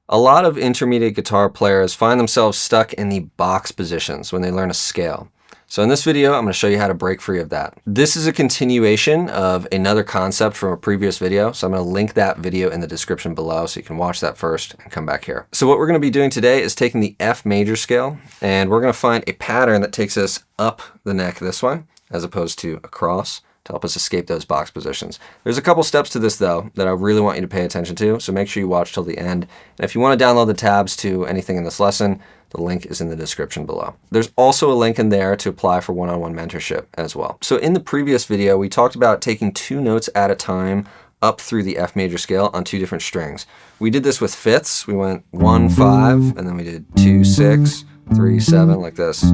A lot of intermediate guitar players find themselves stuck in the box positions when they learn a scale. So in this video, I'm going to show you how to break free of that. This is a continuation of another concept from a previous video, so I'm going to link that video in the description below so you can watch that first and come back here. So what we're going to be doing today is taking the F major scale, and we're going to find a pattern that takes us up the neck this way, as opposed to across, to help us escape those box positions. There's a couple steps to this though that I really want you to pay attention to, so make sure you watch till the end. And if you want to download the tabs to anything in this lesson, the link is in the description below. There's also a link in there to apply for one-on-one mentorship as well. So in the previous video, we talked about taking 2 notes at a time up through the F major scale on 2 different strings. We did this with fifths. We went 1, 5, and then we did 2, 6, 3, 7, like this,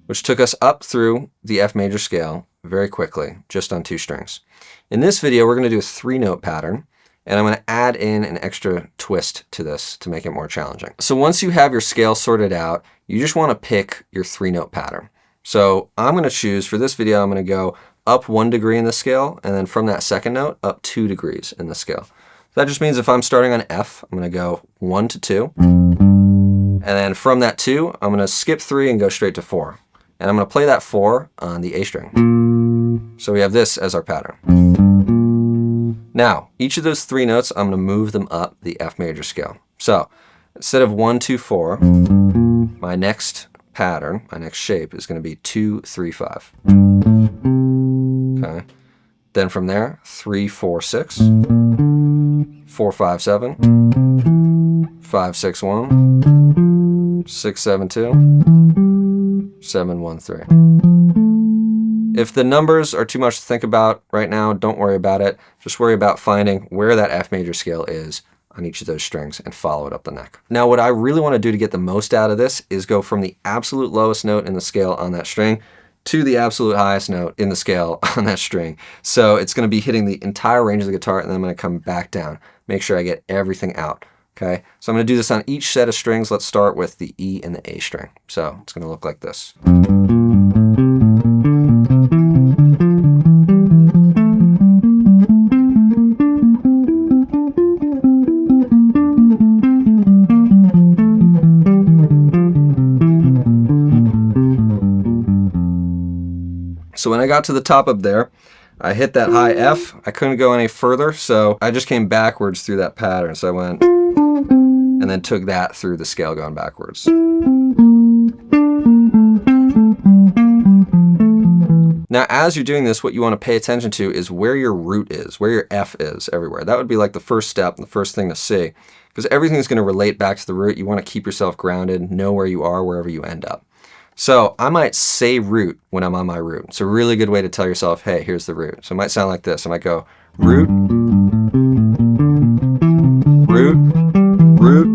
which took us up through the F major scale very quickly, just on 2 strings. In this video, we're going to do a 3-note pattern, and I'm going to add in an extra twist to this to make it more challenging. So once you have your scale sorted out, you just want to pick your 3-note pattern. So I'm going to choose, for this video, I'm going to go up 1 degree in the scale, and then from that 2nd note, up 2 degrees in the scale. So that just means if I'm starting on F, I'm going to go 1 to 2, and then from that 2, I'm going to skip 3 and go straight to 4. And I'm going to play that 4 on the A string. So we have this as our pattern. Now, each of those 3 notes, I'm going to move them up the F major scale. So instead of 1, 2, 4, my next pattern, my next shape is going to be 2, 3, 5. Okay. Then from there, 3, 4, 6, 4, 5, 7, 5, 6, 1, 6, 7, 2, 7, 1, 3. If the numbers are too much to think about right now, don't worry about it. Just worry about finding where that F major scale is on each of those strings and follow it up the neck. Now, what I really want to do to get the most out of this is go from the absolute lowest note in the scale on that string to the absolute highest note in the scale on that string. So it's going to be hitting the entire range of the guitar, and then I'm going to come back down. Make sure I get everything out. Okay, so I'm going to do this on each set of strings. Let's start with the E and the A string. So it's going to look like this. So when I got to the top up there, I hit that high F. I couldn't go any further, so I just came backwards through that pattern. So I went and then took that through the scale going backwards. Now, as you're doing this, what you want to pay attention to is where your root is, where your F is everywhere. That would be like the first step and the first thing to see, because everything's going to relate back to the root. You want to keep yourself grounded, know where you are, wherever you end up. So I might say root when I'm on my root. It's a really good way to tell yourself, hey, here's the root. So it might sound like this. I might go root, root, root,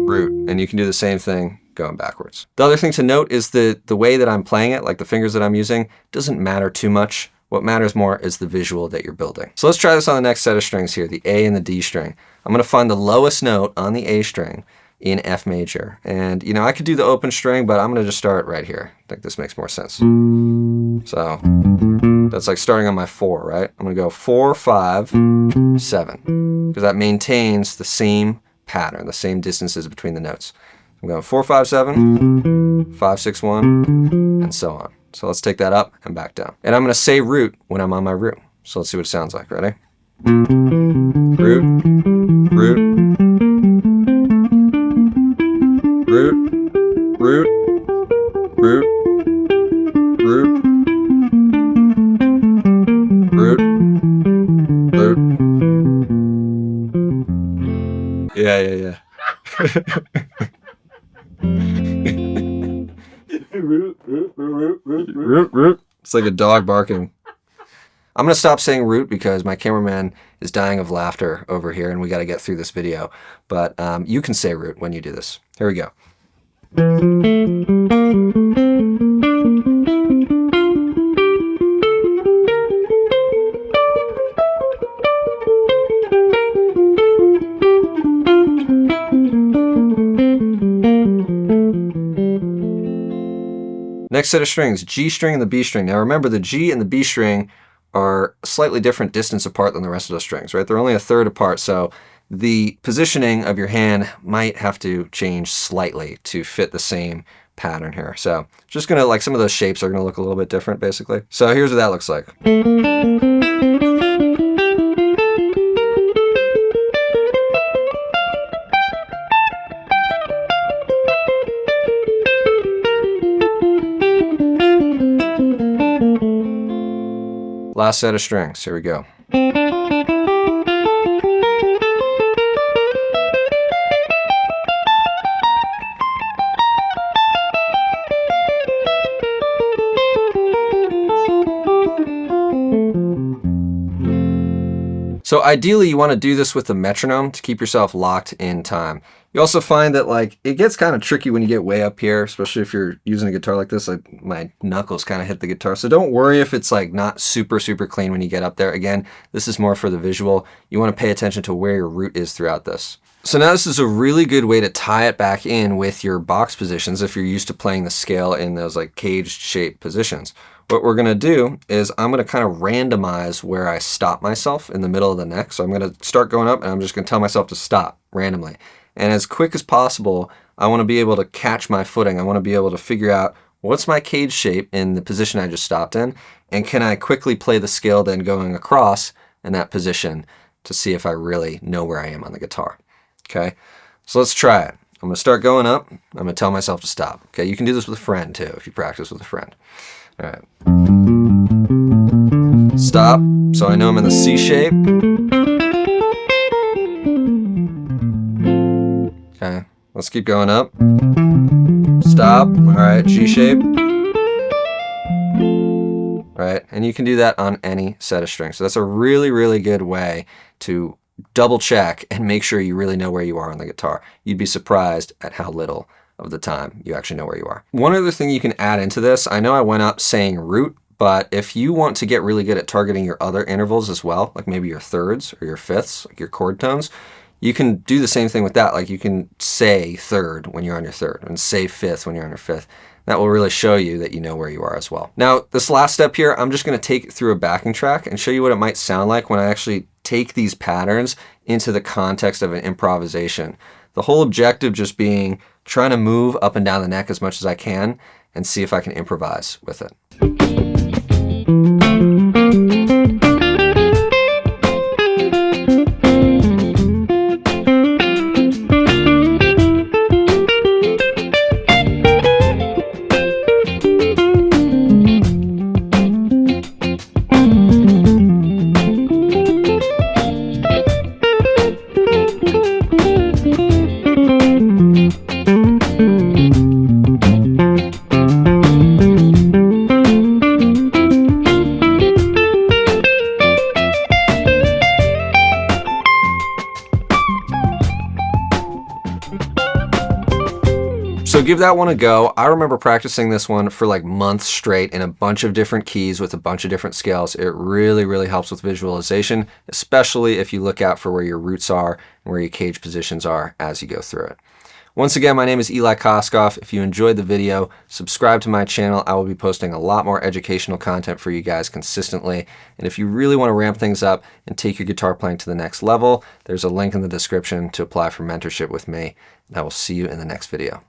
root. And you can do the same thing going backwards. The other thing to note is the way that I'm playing it, like the fingers that I'm using, doesn't matter too much. What matters more is the visual that you're building. So let's try this on the next set of strings here, the A and the D string. I'm going to find the lowest note on the A string in F major. And, you know, I could do the open string, but I'm going to just start right here. I think this makes more sense. So that's like starting on my 4, right? I'm going to go 4, 5, 7, because that maintains the same pattern, the same distances between the notes. I'm going 4, 5, 7, 5, 6, 1, and so on. So let's take that up and back down. And I'm going to say root when I'm on my root. So let's see what it sounds like. Ready? Root, root, root, root, root, root, root, root. Yeah. Root, root, root, root, root, root. It's like a dog barking. I'm going to stop saying root because my cameraman is dying of laughter over here and we got to get through this video. But you can say root when you do this. Here we go. Next set of strings, G string and the B string. Now remember, the G and the B string are a slightly different distance apart than the rest of those strings, right? They're only a third apart, so the positioning of your hand might have to change slightly to fit the same pattern here. So just gonna, like, some of those shapes are gonna look a little bit different basically. So here's what that looks like. Last set of strings, here we go. So ideally you want to do this with a metronome to keep yourself locked in time. You also find that, like, it gets kind of tricky when you get way up here, especially if you're using a guitar like this. Like, my knuckles kind of hit the guitar. So don't worry if it's like not super clean when you get up there. Again, this is more for the visual. You want to pay attention to where your root is throughout this. So now this is a really good way to tie it back in with your box positions if you're used to playing the scale in those like caged shaped positions. What we're gonna do is I'm gonna kind of randomize where I stop myself in the middle of the neck. So I'm gonna start going up and I'm just gonna tell myself to stop randomly. And as quick as possible, I wanna be able to catch my footing. I wanna be able to figure out what's my cage shape in the position I just stopped in, and can I quickly play the scale then going across in that position to see if I really know where I am on the guitar. Okay, so let's try it. I'm gonna start going up. I'm gonna tell myself to stop. Okay, you can do this with a friend too if you practice with a friend. All right. Stop. So I know I'm in the C shape. Okay, let's keep going up. Stop. All right, G shape. All right, and you can do that on any set of strings. So that's a really good way to double check and make sure you really know where you are on the guitar. You'd be surprised at how little of the time you actually know where you are. One other thing you can add into this, I know I went up saying root, but if you want to get really good at targeting your other intervals as well, like maybe your thirds or your fifths, like your chord tones, you can do the same thing with that. Like you can say third when you're on your third and say fifth when you're on your fifth. That will really show you that you know where you are as well. Now, this last step here, I'm just gonna take it through a backing track and show you what it might sound like when I actually take these patterns into the context of an improvisation. The whole objective just being trying to move up and down the neck as much as I can and see if I can improvise with it. So give that one a go. I remember practicing this one for like months straight in a bunch of different keys with a bunch of different scales. It really helps with visualization, especially if you look out for where your roots are and where your cage positions are as you go through it. Once again, my name is Eli Koskoff. If you enjoyed the video, subscribe to my channel. I will be posting a lot more educational content for you guys consistently. And if you really want to ramp things up and take your guitar playing to the next level, there's a link in the description to apply for mentorship with me. And I will see you in the next video.